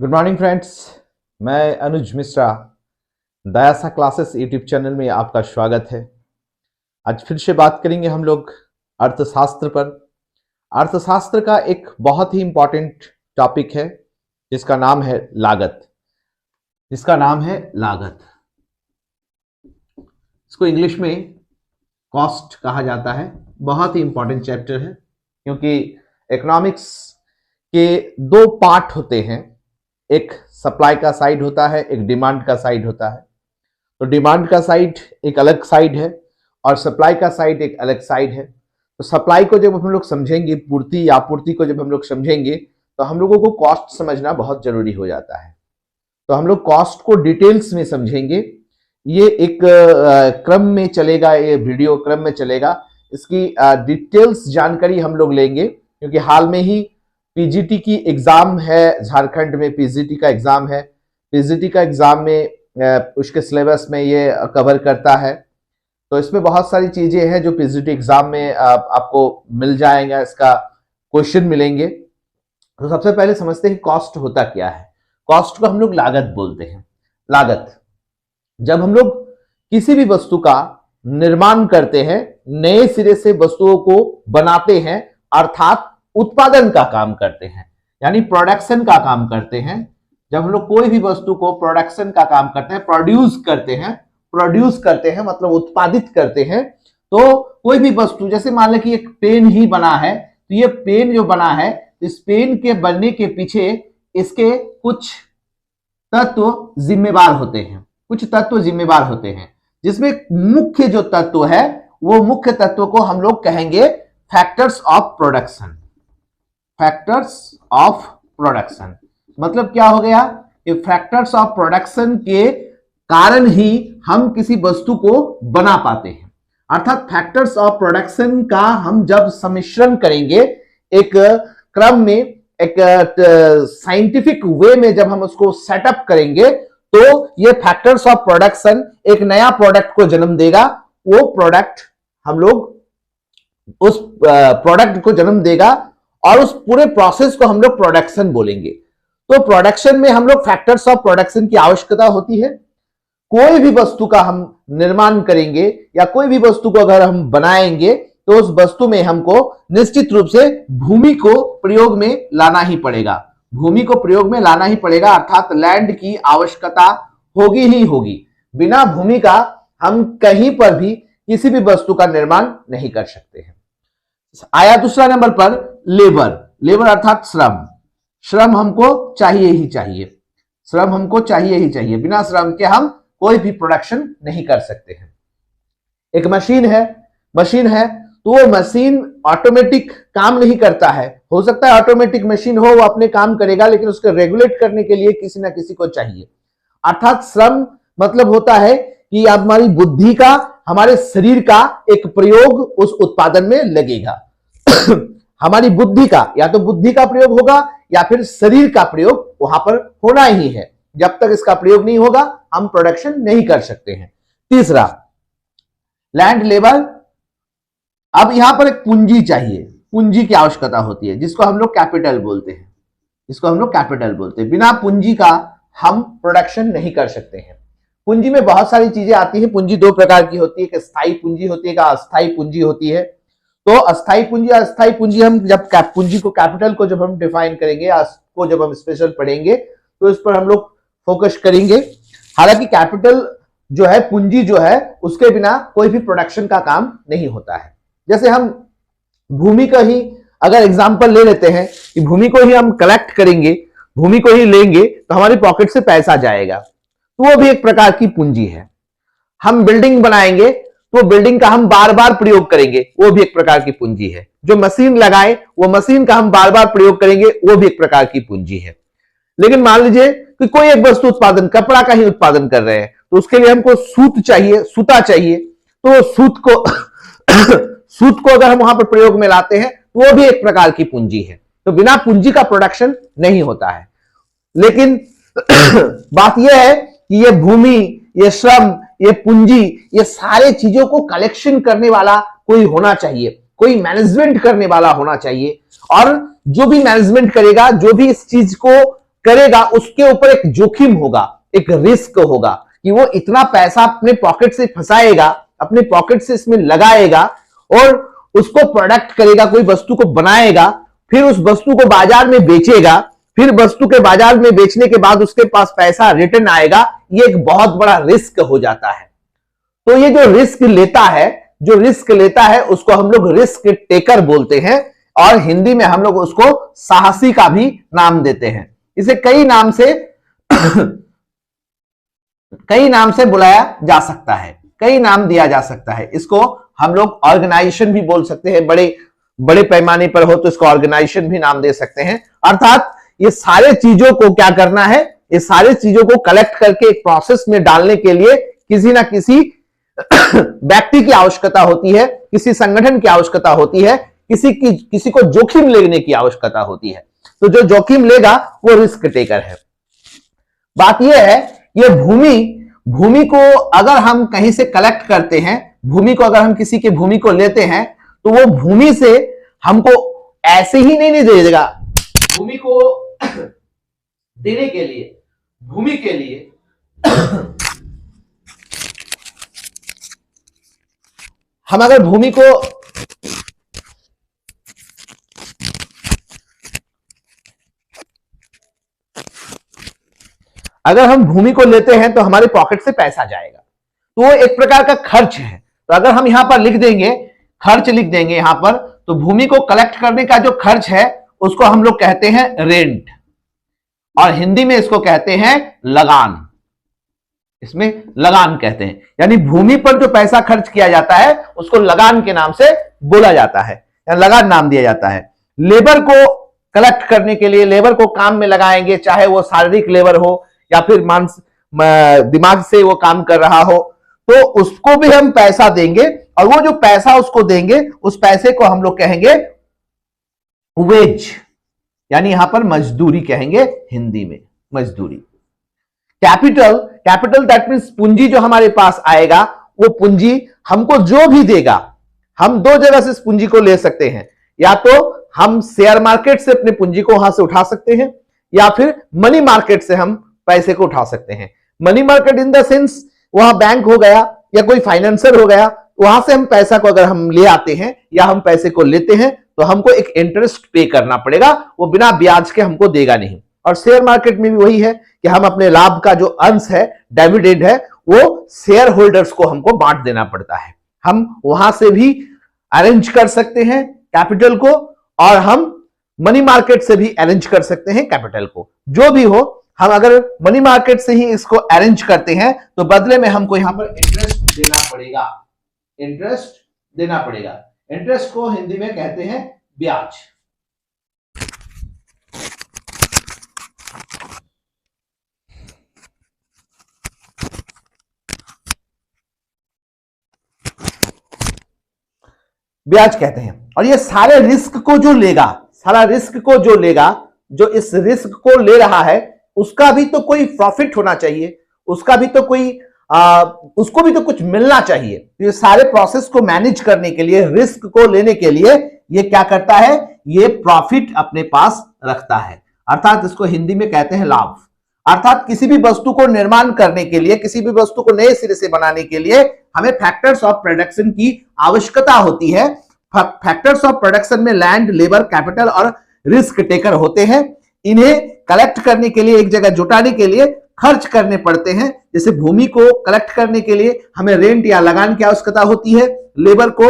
Good morning friends. मैं अनुज Mishra, दयासा classes YouTube channel में आपका स्वागत है। आज फिर से बात करेंगे हम लोग अर्थशास्त्र पर। अर्थशास्त्र का एक बहुत ही इंपॉर्टेंट टॉपिक है जिसका नाम है लागत। इसको इंग्लिश में कॉस्ट कहा जाता है। बहुत ही इंपॉर्टेंट चैप्टर है क्योंकि इकोनॉमिक्स के दो पार्ट होते हैं, एक सप्लाई का साइड होता है, एक डिमांड का साइड होता है। तो डिमांड का साइड एक अलग साइड है और सप्लाई का साइड एक अलग साइड है। तो सप्लाई को जब हम लोग समझेंगे, पूर्ति या आपूर्ति को जब हम लोग समझेंगे तो हम लोगों को कॉस्ट समझना बहुत जरूरी हो जाता है। तो हम लोग कॉस्ट को डिटेल्स में समझेंगे। ये एक क्रम में चलेगा, ये वीडियो क्रम में चलेगा। इसकी डिटेल्स जानकारी हम लोग लेंगे क्योंकि हाल में ही पीजीटी की एग्जाम है, झारखंड में पीजीटी का एग्जाम है। पीजीटी का एग्जाम में उसके सिलेबस में ये कवर करता है। तो इसमें बहुत सारी चीजें हैं जो पीजीटी एग्जाम में आपको मिल जाएगा, इसका क्वेश्चन मिलेंगे। तो सबसे पहले समझते हैं कॉस्ट होता क्या है। कॉस्ट को हम लोग लागत बोलते हैं। लागत, जब हम लोग किसी भी वस्तु का निर्माण करते हैं, नए सिरे से वस्तुओं को बनाते हैं, अर्थात उत्पादन का काम करते हैं, यानी प्रोडक्शन का काम करते हैं। जब हम लोग कोई भी वस्तु को प्रोडक्शन का काम करते हैं, प्रोड्यूस करते हैं मतलब उत्पादित करते हैं। तो कोई भी वस्तु, जैसे मान लें कि एक पेन ही बना है, तो ये पेन जो बना है, इस पेन के बनने के पीछे इसके कुछ तत्व जिम्मेवार होते हैं, जिसमें मुख्य जो तत्व है वो मुख्य तत्व को हम लोग कहेंगे फैक्टर्स ऑफ प्रोडक्शन। मतलब क्या हो गया कि फैक्टर्स ऑफ प्रोडक्शन के कारण ही हम किसी वस्तु को बना पाते हैं। अर्थात फैक्टर्स ऑफ प्रोडक्शन का हम जब सम्मिश्रण करेंगे एक क्रम में, एक साइंटिफिक वे में जब हम उसको सेटअप करेंगे, तो ये फैक्टर्स ऑफ प्रोडक्शन एक नया प्रोडक्ट को जन्म देगा। वो प्रोडक्ट हम लोग उस प्रोडक्ट को जन्म देगा और उस पूरे प्रोसेस को हम लोग प्रोडक्शन बोलेंगे। तो प्रोडक्शन में हम लोग फैक्टर्स ऑफ प्रोडक्शन की आवश्यकता होती है। कोई भी वस्तु का हम निर्माण करेंगे या कोई भी वस्तु को अगर हम बनाएंगे तो उस वस्तु में हमको निश्चित रूप से भूमि को प्रयोग में लाना ही पड़ेगा। अर्थात लैंड की आवश्यकता होगी ही होगी। बिना भूमि का हम कहीं पर भी किसी भी वस्तु का निर्माण नहीं कर सकते हैं। आया दूसरा नंबर पर लेबर अर्थात श्रम हमको चाहिए ही चाहिए। बिना श्रम के हम कोई भी प्रोडक्शन नहीं कर सकते हैं। एक मशीन है तो वो मशीन ऑटोमेटिक काम नहीं करता है। हो सकता है ऑटोमेटिक मशीन हो, वो अपने काम करेगा, लेकिन उसको रेगुलेट करने के लिए किसी ना किसी को चाहिए। अर्थात श्रम मतलब होता है कि हमारी बुद्धि का, हमारे शरीर का एक प्रयोग उस उत्पादन में लगेगा। हमारी बुद्धि का, या तो बुद्धि का प्रयोग होगा या फिर शरीर का प्रयोग वहां पर होना ही है। जब तक इसका प्रयोग नहीं होगा हम प्रोडक्शन नहीं कर सकते हैं। तीसरा, लैंड लेबर। अब यहां पर एक पूंजी चाहिए, पूंजी की आवश्यकता होती है, जिसको हम लोग कैपिटल बोलते हैं। बिना पूंजी का हम प्रोडक्शन नहीं कर सकते हैं। पूंजी में बहुत सारी चीजें आती है। पूंजी दो प्रकार की होती है, एक स्थायी पूंजी होती है, एक अस्थायी पूंजी होती है। तो अस्थायी पूंजी, अस्थायी पूंजी, हम जब पूंजी को, कैपिटल को जब हम डिफाइन करेंगे, को जब हम स्पेशल पढ़ेंगे तो इस पर हम लोग फोकस करेंगे। हालांकि कैपिटल जो है, पूंजी जो है, उसके बिना कोई भी प्रोडक्शन का काम नहीं होता है। जैसे हम भूमि का ही अगर एग्जांपल ले लेते हैं कि भूमि को ही हम कलेक्ट करेंगे, भूमि को ही लेंगे तो हमारी पॉकेट से पैसा जाएगा, तो वो भी एक प्रकार की पूंजी है। हम बिल्डिंग बनाएंगे तो बिल्डिंग का हम बार बार प्रयोग करेंगे, वो भी एक प्रकार की पूंजी है। जो मशीन लगाए, वो मशीन का हम बार बार प्रयोग करेंगे, वो भी एक प्रकार की पूंजी है। लेकिन मान लीजिए कि कोई एक वस्तु उत्पादन, कपड़ा का ही उत्पादन कर रहे हैं, तो उसके लिए हमको सूता चाहिए। तो वो सूत को अगर हम वहां पर प्रयोग में लाते हैं तो वो भी एक प्रकार की पूंजी है। तो बिना पूंजी का प्रोडक्शन नहीं होता है। लेकिन बात यह है कि ये भूमि, ये श्रम, ये पूंजी, ये सारे चीजों को कलेक्शन करने वाला कोई होना चाहिए, कोई मैनेजमेंट करने वाला होना चाहिए। और जो भी मैनेजमेंट करेगा, जो भी इस चीज को करेगा उसके ऊपर एक जोखिम होगा, एक रिस्क होगा कि वो इतना पैसा अपने पॉकेट से फंसाएगा, अपने पॉकेट से इसमें लगाएगा और उसको प्रोडक्ट करेगा, कोई वस्तु को बनाएगा, फिर उस वस्तु को बाजार में बेचेगा, फिर वस्तु के बाजार में बेचने के बाद उसके पास पैसा रिटर्न आएगा। ये एक बहुत बड़ा रिस्क हो जाता है। तो ये जो रिस्क लेता है उसको हम लोग रिस्क टेकर बोलते हैं और हिंदी में हम लोग उसको साहसी का भी नाम देते हैं। इसे कई नाम से बुलाया जा सकता है, कई नाम दिया जा सकता है। इसको हम लोग ऑर्गेनाइजेशन भी बोल सकते हैं, बड़े पैमाने पर हो तो इसको ऑर्गेनाइजेशन भी नाम दे सकते हैं। अर्थात ये सारे चीजों को क्या करना है, ये सारे चीजों को कलेक्ट करके एक प्रोसेस में डालने के लिए किसी ना किसी व्यक्ति की आवश्यकता होती है, किसी संगठन की आवश्यकता होती है, किसी को जोखिम लेने की आवश्यकता होती है। तो जो जोखिम लेगा वो रिस्क टेकर है। बात यह है, ये भूमि को अगर हम कहीं से कलेक्ट करते हैं, भूमि को अगर हम किसी की भूमि को लेते हैं तो वो भूमि से हमको ऐसे ही नहीं दे देगा। भूमि को देने के लिए, भूमि के लिए हम अगर भूमि को लेते हैं तो हमारे पॉकेट से पैसा जाएगा, तो वो एक प्रकार का खर्च है। तो अगर हम यहां पर लिख देंगे, खर्च लिख देंगे यहां पर, तो भूमि को कलेक्ट करने का जो खर्च है उसको हम लोग कहते हैं रेंट और हिंदी में इसको कहते हैं लगान। इसमें लगान कहते हैं, यानी भूमि पर जो पैसा खर्च किया जाता है उसको लगान के नाम से बोला जाता है या लगान नाम दिया जाता है। लेबर को कलेक्ट करने के लिए, लेबर को काम में लगाएंगे, चाहे वो शारीरिक लेबर हो या फिर दिमाग से वो काम कर रहा हो, तो उसको भी हम पैसा देंगे और वो जो पैसा उसको देंगे उस पैसे को हम लोग कहेंगे वेज, यानी यहां पर मजदूरी कहेंगे हिंदी में, मजदूरी। कैपिटल दैट मीन्स पूंजी जो हमारे पास आएगा, वो पूंजी हमको जो भी देगा, हम दो जगह से इस पूंजी को ले सकते हैं। या तो हम शेयर मार्केट से अपनी पूंजी को वहां से उठा सकते हैं या फिर मनी मार्केट से हम पैसे को उठा सकते हैं। Money market in the sense वहां बैंक हो गया या कोई फाइनेंसर हो गया, वहां से हम पैसा को अगर हम ले आते हैं या हम पैसे को लेते हैं तो हमको एक इंटरेस्ट पे करना पड़ेगा, वो बिना ब्याज के हमको देगा नहीं। और शेयर मार्केट में भी वही है कि हम अपने लाभ का जो अंश है, डिविडेंड है, वो शेयर होल्डर्स को हमको बांट देना पड़ता है। हम वहां से भी अरेंज कर सकते हैं कैपिटल को और हम मनी मार्केट से भी अरेंज कर सकते हैं कैपिटल को। जो भी हो, हम अगर मनी मार्केट से ही इसको अरेंज करते हैं तो बदले में हमको यहां पर इंटरेस्ट देना पड़ेगा, इंटरेस्ट देना पड़ेगा। इंटरेस्ट को हिंदी में कहते हैं ब्याज। ब्याज कहते हैं। और ये सारे रिस्क को जो लेगा, सारा रिस्क को जो लेगा, जो इस रिस्क को ले रहा है, उसका भी तो कोई प्रॉफिट होना चाहिए, उसका भी तो कोई उसको भी तो कुछ मिलना चाहिए। तो ये सारे प्रोसेस को मैनेज करने के लिए, रिस्क को लेने के लिए ये क्या करता है, ये प्रॉफिट अपने पास रखता है। अर्थात इसको हिंदी में कहते हैं लाभ। अर्थात किसी भी वस्तु को निर्माण करने के लिए, किसी भी वस्तु को नए सिरे से बनाने के लिए हमें फैक्टर्स ऑफ प्रोडक्शन की आवश्यकता होती है। फैक्टर्स ऑफ प्रोडक्शन में लैंड, लेबर, कैपिटल और रिस्क टेकर होते हैं। इन्हें कलेक्ट करने के लिए, एक जगह जुटाने के लिए खर्च करने पड़ते हैं। जैसे भूमि को कलेक्ट करने के लिए हमें रेंट या लगान की आवश्यकता होती है, लेबर को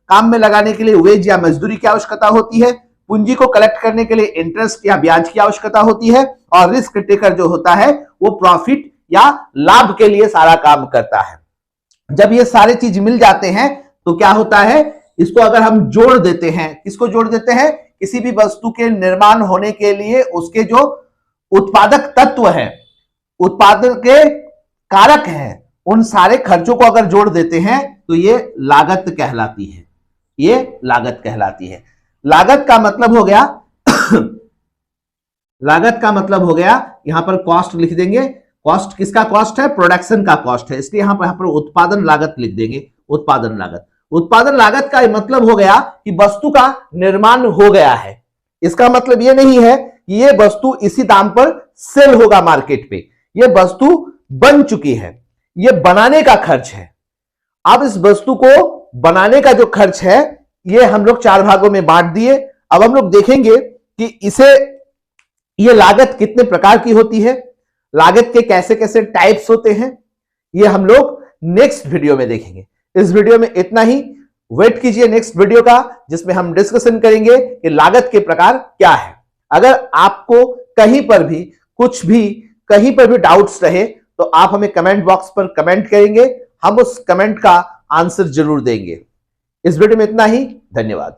काम में लगाने के लिए वेज या मजदूरी की आवश्यकता होती है, पूंजी को कलेक्ट करने के लिए इंटरेस्ट या ब्याज की आवश्यकता होती है और रिस्क टेकर जो होता है वो प्रॉफिट या लाभ के लिए सारा काम करता है। जब ये सारे चीज मिल जाते हैं तो क्या होता है, इसको अगर हम जोड़ देते हैं, किसको जोड़ देते हैं, किसी भी वस्तु के निर्माण होने के लिए उसके जो उत्पादक तत्व है, उत्पादन के कारक हैं, उन सारे खर्चों को अगर जोड़ देते हैं तो ये लागत कहलाती है, ये लागत कहलाती है। लागत का मतलब हो गया लागत का मतलब हो गया, यहां पर कॉस्ट लिख देंगे। कॉस्ट किसका कॉस्ट है, प्रोडक्शन का कॉस्ट है, इसलिए यहां पर उत्पादन लागत लिख देंगे, उत्पादन लागत। उत्पादन लागत का मतलब हो गया कि वस्तु का निर्माण हो गया है। इसका मतलब यह नहीं है कि यह वस्तु इसी दाम पर सेल होगा मार्केट पे, यह वस्तु बन चुकी है, यह बनाने का खर्च है। अब इस वस्तु को बनाने का जो खर्च है यह हम लोग 4 भागों में बांट दिए। अब हम लोग देखेंगे कि यह लागत कितने प्रकार की होती है, लागत के कैसे कैसे टाइप्स होते हैं, यह हम लोग नेक्स्ट वीडियो में देखेंगे। इस वीडियो में इतना ही। वेट कीजिए नेक्स्ट वीडियो का, जिसमें हम डिस्कशन करेंगे कि लागत के प्रकार क्या है। अगर आपको कहीं पर भी डाउट्स रहे तो आप हमें कमेंट बॉक्स पर कमेंट करेंगे, हम उस कमेंट का आंसर जरूर देंगे। इस वीडियो में इतना ही। धन्यवाद।